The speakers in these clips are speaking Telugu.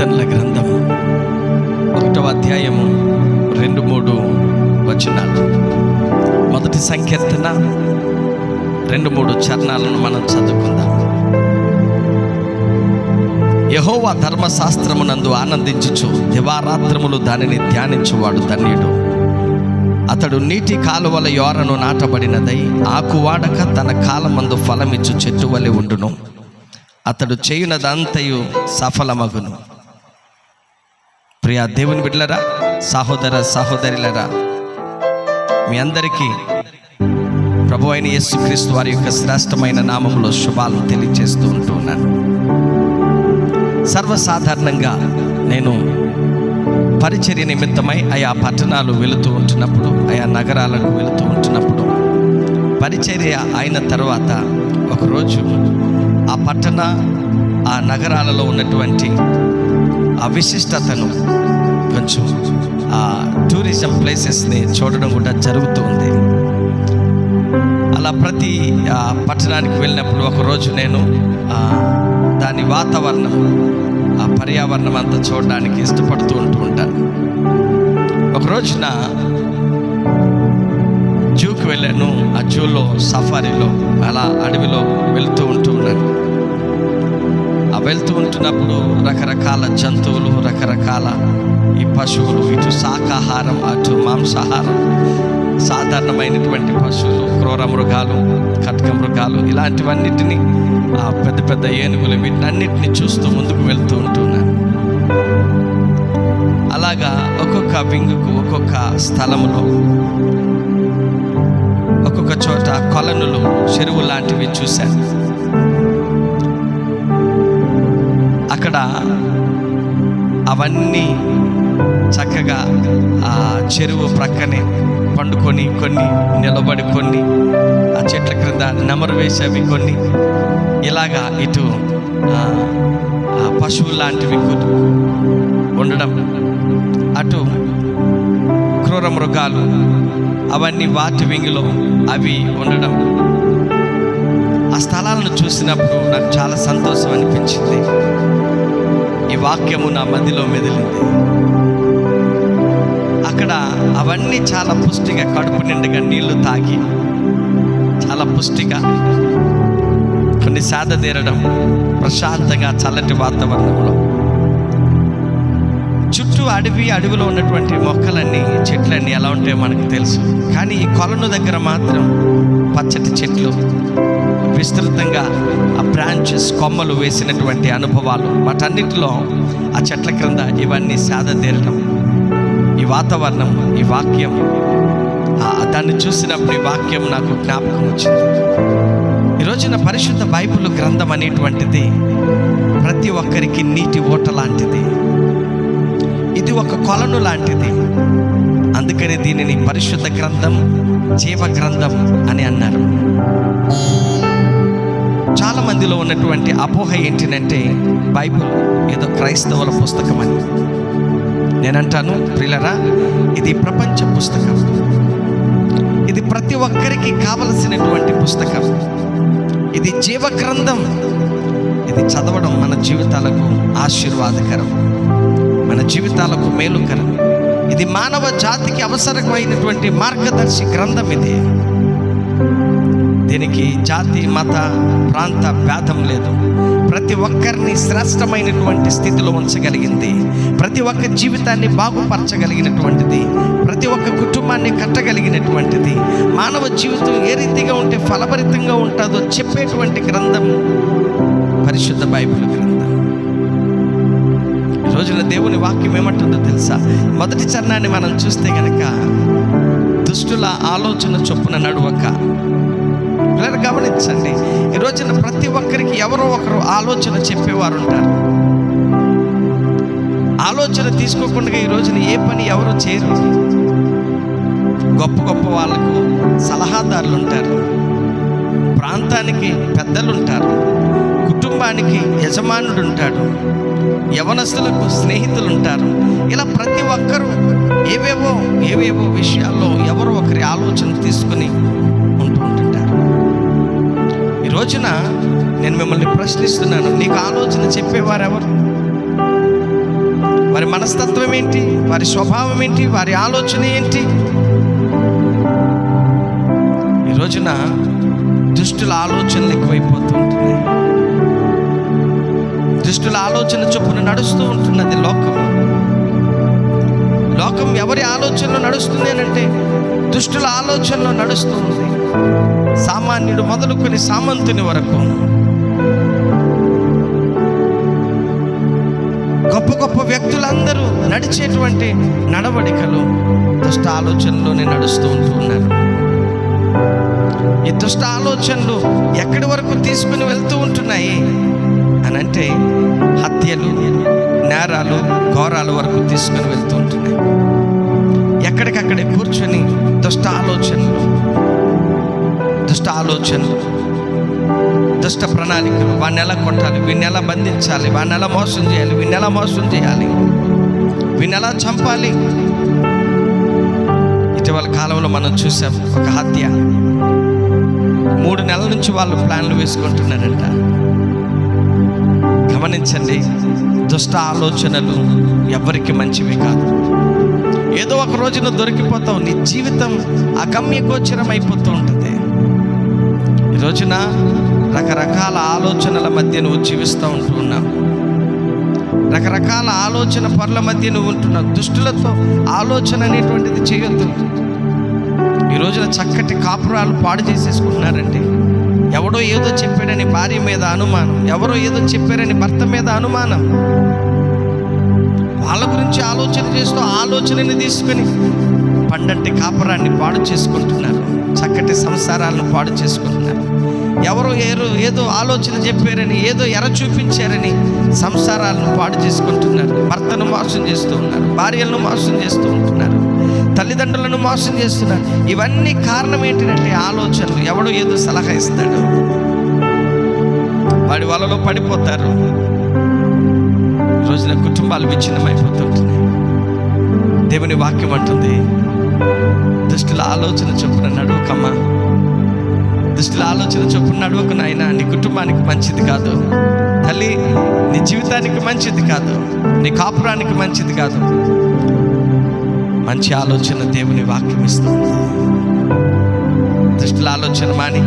కీర్తనల గ్రంథము 1వ అధ్యాయము 2-3 వచనాలు. మొదటి సంకీర్తన 2-3 చరణాలను మనం చదువుకుందాం. యెహోవా ధర్మశాస్త్రమునందు ఆనందించుచు దివారాత్రములు దానిని ధ్యానించువాడు ధన్యుడు. అతడు నీటి కాలువల యోరను నాటబడినదై ఆకువాడక తన కాలమందు ఫలమిచ్చు చెట్టు వలె ఉండును. అతడు చేయునదంతయు సఫలమగును. ప్రియా దేవుని బిడ్డలరా, సహోదర సహోదరులరా, మీ అందరికీ ప్రభు అయిన యేసుక్రీస్తు వారి యొక్క శ్రేష్టమైన నామములో శుభాలను తెలియజేస్తూ ఉంటున్నాను. సర్వసాధారణంగా నేను పరిచర్య నిమిత్తమై ఆయా పట్టణాలు వెళుతూ ఉంటున్నప్పుడు, ఆయా నగరాలకు వెళుతూ ఉంటున్నప్పుడు, పరిచర్య అయిన తర్వాత ఒకరోజు ఆ పట్టణ ఆ నగరాలలో ఉన్నటువంటి ఆ విశిష్టతను, కొంచెం ఆ టూరిజం ప్లేసెస్ని చూడడం కూడా జరుగుతూ ఉంది. అలా ప్రతి పట్టణానికి వెళ్ళినప్పుడు ఒకరోజు నేను దాని వాతావరణం, ఆ పర్యావరణం అంతా చూడడానికి ఇష్టపడుతూ ఉంటాను. ఒక రోజున జూకి వెళ్ళాను. ఆ జూలో సఫారీలో అలా అడవిలో వెళ్తూ ఉన్నాను. ఆ వెళ్తూ ఉంటున్నప్పుడు రకరకాల జంతువులు, రకరకాల ఈ పశువులు, ఇటు శాకాహారం అటు మాంసాహారం, సాధారణమైనటువంటి పశువులు, క్రూర మృగాలు, కటక మృగాలు, ఇలాంటివన్నిటిని, ఆ పెద్ద పెద్ద ఏనుగులు, వీటన్నిటిని చూస్తూ ముందుకు వెళ్తూ ఉంటున్నాను. అలాగా ఒక్కొక్క వింగుకు, ఒక్కొక్క స్థలములో, ఒక్కొక్క చోట కొలనులు, చెరువు లాంటివి చూశాను. అక్కడ అవన్నీ చక్కగా ఆ చెరువు ప్రక్కనే పండుకొని, కొన్ని నిలబడి, కొన్ని ఆ చెట్ల క్రింద నెమరు వేసేవి, కొన్ని ఇలాగా ఇటు పశువులు లాంటివి ఉండడం, అటు క్రూర మృగాలు అవన్నీ వాటి వింగిలో అవి ఉండడం. ఆ స్థలాలను చూసినప్పుడు నాకు చాలా సంతోషం అనిపించింది. ఈ వాక్యము నా మదిలో మెదిలింది. అక్కడ అవన్నీ చాలా పుష్టిగా, కడుపు నిండుగా నీళ్లు తాగి, చాలా పుష్టిగా, కొన్ని సేద తీరడం, ప్రశాంతంగా చల్లటి వాతావరణంలో, చుట్టూ అడవిలో ఉన్నటువంటి మొక్కలన్నీ, చెట్లన్నీ ఎలా ఉంటాయో మనకు తెలుసు. కానీ ఈ కొలను దగ్గర మాత్రం పచ్చటి చెట్లు, విస్తృతంగా ఆ బ్రాంచెస్, కొమ్మలు వేసినటువంటి అనుభవాలు, వాటన్నిటిలో ఆ చెట్ల క్రింద ఇవన్నీ సేద తీరడం, ఈ వాతావరణం, ఈ వాక్యం, దాన్ని చూసినప్పుడు ఈ వాక్యం నాకు జ్ఞాపకం వచ్చింది. ఈరోజున పరిశుద్ధ బైబిల్ గ్రంథం అనేటువంటిది ప్రతి ఒక్కరికి నీటి ఓట లాంటిది. ఇది ఒక కొలను లాంటిది. అందుకని దీనిని పరిశుద్ధ గ్రంథం, జీవ గ్రంథం అని అన్నారు. చాలా మందిలో ఉన్నటువంటి అపోహ ఏంటినంటే బైబిల్ ఏదో క్రైస్తవుల పుస్తకం అని. నేనంటాను, ప్రియులరా, ఇది ప్రపంచ పుస్తకం. ఇది ప్రతి ఒక్కరికి కావలసినటువంటి పుస్తకం. ఇది జీవ గ్రంథం. ఇది చదవడం మన జీవితాలకు ఆశీర్వాదకరం, మన జీవితాలకు మేలుకరం. ఇది మానవ జాతికి అవసరమైనటువంటి మార్గదర్శి గ్రంథం. ఇది దీనికి జాతి, మత, ప్రాంత భేదం లేదు. ప్రతి ఒక్కరిని శ్రేష్టమైనటువంటి స్థితిలో ఉంచగలిగింది. ప్రతి ఒక్క జీవితాన్ని బాగుపరచగలిగినటువంటిది. ప్రతి ఒక్క కుటుంబాన్ని కట్టగలిగినటువంటిది. మానవ జీవితం ఏ రీతిగా ఉంటే ఫలభరితంగా ఉంటుందో చెప్పేటువంటి గ్రంథం పరిశుద్ధ బైబిల్ గ్రంథం. రోజున దేవుని వాక్యం ఏమంటుందో తెలుసా? మొదటి చరణాన్ని మనం చూస్తే గనక, దుష్టుల ఆలోచన చొప్పున నడువక. పిల్లలు గమనించండి, ఈ రోజున ప్రతి ఒక్కరికి ఎవరో ఒకరు ఆలోచన చెప్పేవారు ఉంటారు. ఆలోచన తీసుకోకుండా ఈ రోజున ఏ పని ఎవరు చేయరు. గొప్ప గొప్ప వాళ్ళకు సలహాదారులు ఉంటారు, ప్రాంతానికి పెద్దలు ఉంటారు, కుటుంబానికి యజమానుడు ఉంటాడు, యవనస్తులకు స్నేహితులు ఉంటారు. ఇలా ప్రతి ఒక్కరూ ఏవేవో విషయాల్లో ఎవరో ఒకరి ఆలోచన తీసుకుని ఉంటుంటారు. ఈ రోజున నేను మిమ్మల్ని ప్రశ్నిస్తున్నాను, నీకు ఆలోచన చెప్పేవారు ఎవరు? వారి మనస్తత్వం ఏంటి, వారి స్వభావం ఏంటి, వారి ఆలోచన ఏంటి. ఈ రోజున దుష్టుల ఆలోచనలు ఎక్కువైపోతూ ఉంటున్నాయి. దుష్టుల ఆలోచన చొప్పున నడుస్తూ ఉంటున్నది లోకం. లోకం ఎవరి ఆలోచనలో నడుస్తుంది అంటే దుష్టుల ఆలోచనలో నడుస్తూ ఉంది. సామాన్యుడు మొదలుకొని సామంతుని వరకు గొప్ప గొప్ప వ్యక్తులందరూ నడిచేటువంటి నడవడికలు దుష్ట ఆలోచనలోనే నడుస్తూ ఉన్నారు. ఈ దుష్ట ఆలోచనలు ఎక్కడి వరకు తీసుకుని వెళ్తూ ఉంటున్నాయి అని అంటే హత్యలు, నేరాలు, ఘోరాల వరకు తీసుకుని వెళ్తూ ఉంటున్నాయి. ఎక్కడికక్కడే కూర్చొని దుష్ట ఆలోచనలు, దుష్ట ప్రణాళికలు, వాడిని ఎలా కొట్టాలి, వీడిని ఎలా బంధించాలి, వాడిని ఎలా మోసం చేయాలి, వీడిని ఎలా మోసం చేయాలి, వీడిని ఎలా చంపాలి. ఇటీవల కాలంలో మనం చూసాం ఒక హత్య. 3 నెలల నుంచి వాళ్ళు ప్లాన్లు వేసుకుంటున్నారంట. గమనించండి, దుష్ట ఆలోచనలు ఎవరికి మంచివి కాదు. ఏదో ఒక రోజున దొరికిపోతావు. నీ జీవితం అగమ్యగోచరం అయిపోతూ ఉంటుంది. ఈ రోజున రకరకాల ఆలోచనల మధ్య నువ్వు జీవిస్తూ ఉంటున్నావు. రకరకాల ఆలోచన పరుల మధ్య నువ్వు ఉంటున్నావు. దుష్టులతో ఆలోచన అనేటువంటిది చేయొద్దు. ఈ రోజున చక్కటి కాపురాలు పాడు చేసేసుకుంటున్నారండి. ఎవడో ఏదో చెప్పాడని భార్య మీద అనుమానం, ఎవరో ఏదో చెప్పారని భర్త మీద అనుమానం. వాళ్ళ గురించి ఆలోచన చేస్తూ ఆలోచనని తీసుకొని పండంటి కాపురాన్ని పాడు చేసుకుంటున్నారు. చక్కటి సంసారాలను పాడు చేసుకుంటున్నారు. ఎవరో ఏదో ఆలోచన చెప్పారని, ఏదో ఎర చూపించారని సంసారాలను పాడు చేసుకుంటున్నారు. భర్తను మోసం చేస్తూ ఉన్నారు, భార్యలను మోసం చేస్తూ ఉంటున్నారు, తల్లిదండ్రులను మోసం చేస్తున్నారు. ఇవన్నీ కారణం ఏంటంటే ఆలోచనలు. ఎవడో ఏదో సలహా ఇస్తాడు, వాడి వలలో పడిపోతారు. రోజున కుటుంబాలు విచ్ఛిన్నమైపోతుంటున్నాయి. దేవుని వాక్యం అంటుంది, దుష్టుల ఆలోచన చొప్పున నడువకమ్మా, దుష్టుల ఆలోచన చొప్పున నడువకు నాయనా. నీ కుటుంబానికి మంచిది కాదు తల్లి, నీ జీవితానికి మంచిది కాదు, నీ కాపురానికి మంచిది కాదు. మంచి ఆలోచన దేవుని వాక్యం ఇస్తుంది. దుష్టుల ఆలోచన మాని,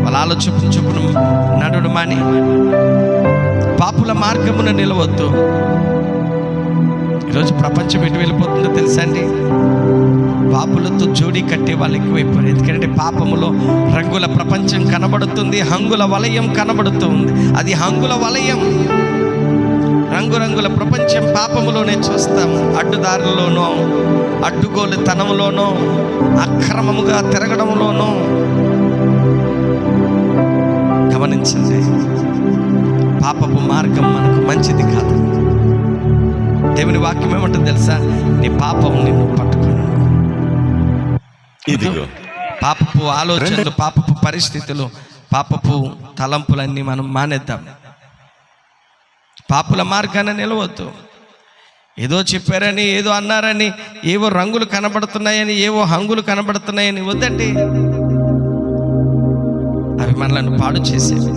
వాళ్ళ ఆలోచన చొప్పున నడుడు మాని, పాపుల మార్గమున నిలవద్దు. ఈరోజు ప్రపంచం ఎటు వెళ్ళిపోతుందో తెలుసా అండి? పాపులతో జోడీ కట్టే వాళ్ళు ఎక్కువైపోయారు. ఎందుకంటే పాపములో రంగుల ప్రపంచం కనబడుతుంది, హంగుల వలయం కనబడుతుంది. అది హంగుల వలయం, రంగురంగుల ప్రపంచం పాపములోనే చూస్తాము. అడ్డుదారుల్లోనో, అడ్డుగోలుతనంలోనో, అక్రమముగా తిరగడంలోనో. గమనించండి, పాపపు మార్గం మనకు మంచిది కాదు. దేవుని వాక్యం ఏమంటుంది తెలుసా? నీ పాపం నిన్ను పట్టుకుని. పాపపు ఆలోచనలు, పాపపు పరిస్థితులు, పాపపు తలంపులన్నీ మనం మానేద్దాం. పాపుల మార్గాన్ని నిలవద్దు. ఏదో చెప్పారని, ఏదో అన్నారని, ఏవో రంగులు కనబడుతున్నాయని, ఏవో హంగులు కనబడుతున్నాయని వద్దండి. అవి మనలను పాడు చేసేవి.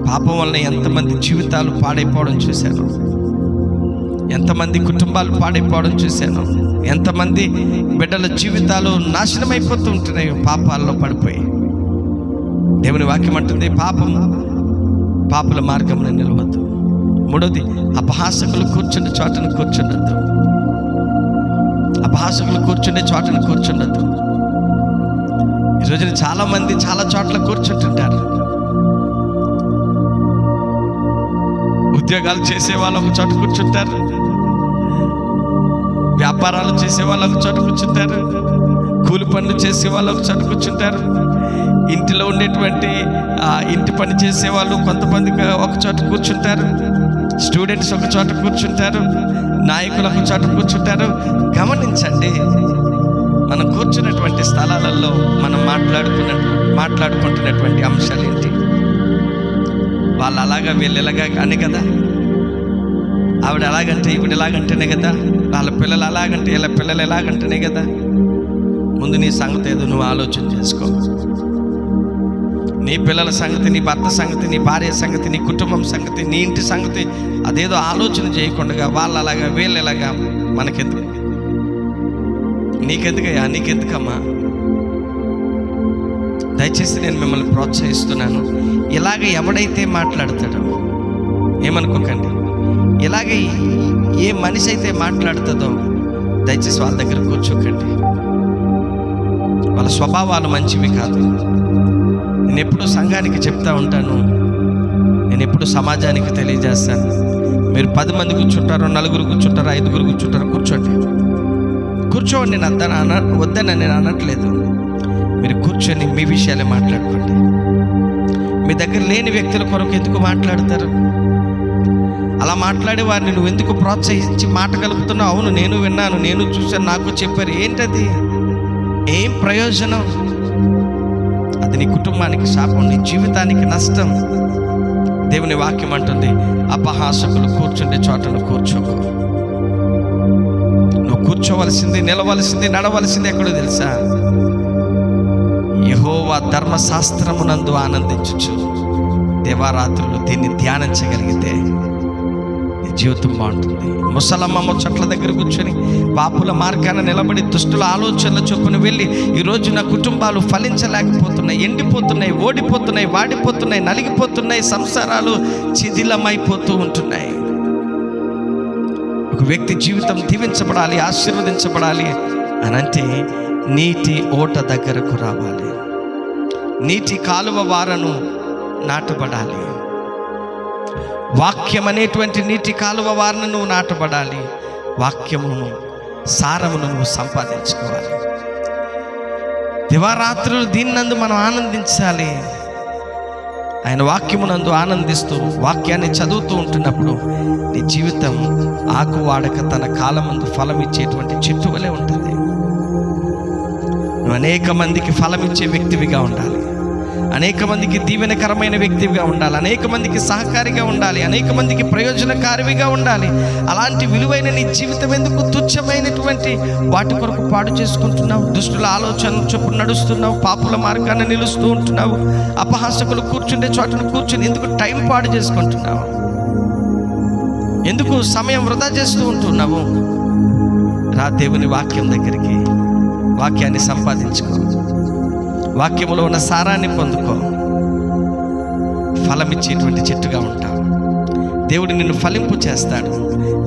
పాపం వలన ఎంతమంది జీవితాలు పాడైపోవడం చూశాను, ఎంతమంది కుటుంబాలు పాడైపోవడం చూశాను, ఎంతమంది బిడ్డల జీవితాలు నాశనం అయిపోతూ ఉంటున్నాయి పాపాల్లో పడిపోయి. దేవుని వాక్యం అంటుంది, పాపుల మార్గంలో నిలవద్దు. 3వది, అపహాసకులు కూర్చుండే చోటను కూర్చుండద్దు. అపహాసకులు కూర్చుండే చోటను కూర్చుండద్దు. ఈరోజు చాలామంది చాలా చోట్ల కూర్చుంటుంటారు. ఉద్యోగాలు చేసే వాళ్ళు ఒక చోట కూర్చుంటారు, వ్యాపారాలు చేసే వాళ్ళు ఒక చోట కూర్చుంటారు, కూలి పనులు చేసే వాళ్ళు ఒక చోట కూర్చుంటారు, ఇంటిలో ఉండేటువంటి ఇంటి పని చేసే వాళ్ళు కొంతమంది ఒక చోట కూర్చుంటారు, స్టూడెంట్స్ ఒక చోట కూర్చుంటారు, నాయకులు ఒక చోట కూర్చుంటారు. గమనించండి, మనం కూర్చున్నటువంటి స్థలాలలో మనం మాట్లాడుకుంటున్నటువంటి అంశాలు ఏంటి? వాళ్ళు అలాగా, వీళ్ళు ఇలాగా అని కదా, ఆవిడ ఎలాగంటే ఈవిడ ఎలాగంటేనే కదా, వాళ్ళ పిల్లలు అలాగంటే వీళ్ళ పిల్లలు ఎలాగంటేనే కదా. ముందు నీ సంగతి ఏదో నువ్వు ఆలోచన చేసుకో. నీ పిల్లల సంగతి, నీ భర్త సంగతి, నీ భార్య సంగతి, నీ కుటుంబం సంగతి, నీ ఇంటి సంగతి అదేదో ఆలోచన చేయకుండా వాళ్ళలాగా వీళ్ళలాగా మనకెందుకు? నీకెందుకయ్యా? నీకెందుకమ్మా? దయచేసి నేను మిమ్మల్ని ప్రోత్సహిస్తున్నాను. ఇలాగ ఎవడైతే మాట్లాడతాడో ఏమనుకోకండి, ఇలాగ ఏ మనిషి అయితే మాట్లాడుతుందో దయచేసి వాళ్ళ దగ్గర కూర్చోకండి. వాళ్ళ స్వభావాలు మంచివి కాదు. నేను ఎప్పుడు సంఘానికి చెప్తా ఉంటాను, నేను ఎప్పుడు సమాజానికి తెలియజేస్తాను. మీరు 10 మంది కూర్చుంటారు, 4 కూర్చుంటారు, 5 కూర్చుంటారు, కూర్చోండి. కూర్చోండి, నేను వద్దని నేను అనట్లేదు. మీరు కూర్చొని మీ విషయాలే మాట్లాడుకోండి. మీ దగ్గర లేని వ్యక్తుల కొరకు ఎందుకు మాట్లాడతారు? అలా మాట్లాడే వారిని నువ్వు ఎందుకు ప్రోత్సహించి మాట కలుపుతున్నావు? అవును, నేను విన్నాను, నేను చూశాను, నాకు చెప్పారు. ఏంటది? ఏం ప్రయోజనం? అది నీ కుటుంబానికి శాపం, నీ జీవితానికి నష్టం. దేవుని వాక్యం అంటుంది, అపహాసకులు కూర్చుండే చోటను కూర్చోకు. నువ్వు కూర్చోవలసింది, నిలవలసింది, నడవలసింది ఎక్కడో తెలుసా? యెహోవా ధర్మశాస్త్రమునందు ఆనందించుచు దేవారాత్రులు దీన్ని ధ్యానించగలిగితే నీ జీవితం బాగుంటుంది. ముసలమ్మ ముచ్చట్ల దగ్గర కూర్చొని పాపుల మార్గాన నిలబడి దుష్టుల ఆలోచనల చొప్పున వెళ్ళి ఈరోజు నా కుటుంబాలు ఫలించలేకపోతున్నాయి, ఎండిపోతున్నాయి, ఓడిపోతున్నాయి, వాడిపోతున్నాయి, నలిగిపోతున్నాయి, సంసారాలు శిథిలమైపోతూ ఉంటున్నాయి. ఒక వ్యక్తి జీవితం దీవించబడాలి, ఆశీర్వదించబడాలి అని అంటే నీటి ఓట దగ్గరకు రావాలి, నీటి కాలువ వారను నాటబడాలి. వాక్యం అనేటువంటి నీటి కాలువ వారను నువ్వు నాటబడాలి. వాక్యమును, సారమును నువ్వు సంపాదించుకోవాలి. దివారాత్రులు దీన్నందు మనం ఆనందించాలి. ఆయన వాక్యమునందు ఆనందిస్తూ వాక్యాన్ని చదువుతూ ఉంటున్నప్పుడు నీ జీవితం ఆకు వాడక తన కాలమందు ఫలం ఇచ్చేటువంటి చెట్టు వలె ఉంటుంది. నువ్వు అనేక మందికి ఫలం ఇచ్చే వ్యక్తివిగా ఉండాలి, అనేక మందికి దీవెనకరమైన వ్యక్తివిగా ఉండాలి, అనేక మందికి సహకారిగా ఉండాలి, అనేక మందికి ప్రయోజనకారిగా ఉండాలి. అలాంటి విలువైన నీ జీవితం ఎందుకు తుచ్చమైనటువంటి వాటి కొరకు పాడు చేసుకుంటున్నావు? దుష్టుల ఆలోచనలు చొప్పున నడుస్తున్నావు, పాపుల మార్గాన్ని నిలుస్తూ ఉంటున్నావు, అపహాసకులు కూర్చుండే చోటను కూర్చుని ఎందుకు టైం పాడు చేసుకుంటున్నావు? ఎందుకు సమయం వృధా చేస్తూ ఉంటున్నావు? రా దేవుని వాక్యం దగ్గరికి, వాక్యాన్ని సంపాదించుకో, వాక్యములో ఉన్న సారాన్ని పొందుకో. ఫలమిచ్చేటువంటి చెట్టుగా ఉంటావు. దేవుడు నిన్ను ఫలింపు చేస్తాడు,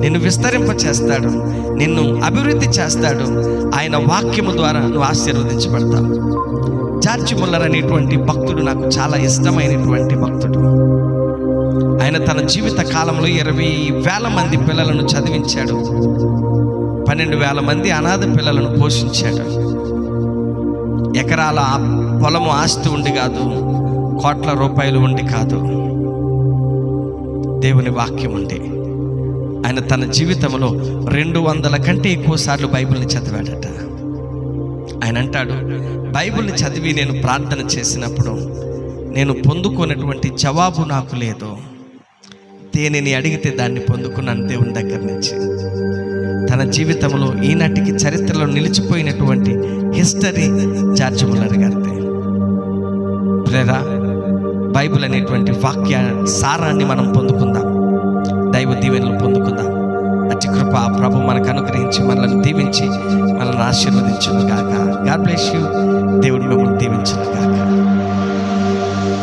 నిన్ను విస్తరింప చేస్తాడు, నిన్ను అభివృద్ధి చేస్తాడు. ఆయన వాక్యము ద్వారా నువ్వు ఆశీర్వదించబడతావు. జార్జ్ ముల్లర్ అనేటువంటి భక్తుడు నాకు చాలా ఇష్టమైనటువంటి భక్తుడు. ఆయన తన జీవిత కాలంలో 20,000 మంది పిల్లలను చదివించాడు, 12,000 మంది అనాథ పిల్లలను పోషించాడు. ఎకరాల పొలము ఆస్తి ఉండి కాదు, కోట్ల రూపాయలు ఉండి కాదు, దేవుని వాక్యం ఉండి. ఆయన తన జీవితంలో 200 కంటే ఎక్కువ సార్లు బైబిల్ని చదివాడట. ఆయన అంటాడు, బైబిల్ని చదివి నేను ప్రార్థన చేసినప్పుడు నేను పొందుకున్నటువంటి జవాబు నాకు లేదు. దేనిని అడిగితే దాన్ని పొందుకున్నాను దేవుని దగ్గర నుంచి. తన జీవితంలో ఈనాటికి చరిత్రలో నిలిచిపోయినటువంటి హిస్టరీ జార్జ్ ముల్లర్ గారిది. ప్రేరా, బైబిల్ అనేటువంటి వాక్య సారాన్ని మనం పొందుకుందాం, దైవ దీవెనలు పొందుకుందాం. అతి కృప ప్రభు మనకు అనుగ్రహించి మనల్ని దీవించి మనల్ని ఆశీర్వదించును గాక. God bless you. దేవుడు మిమ్మల్ని దీవించును గాక.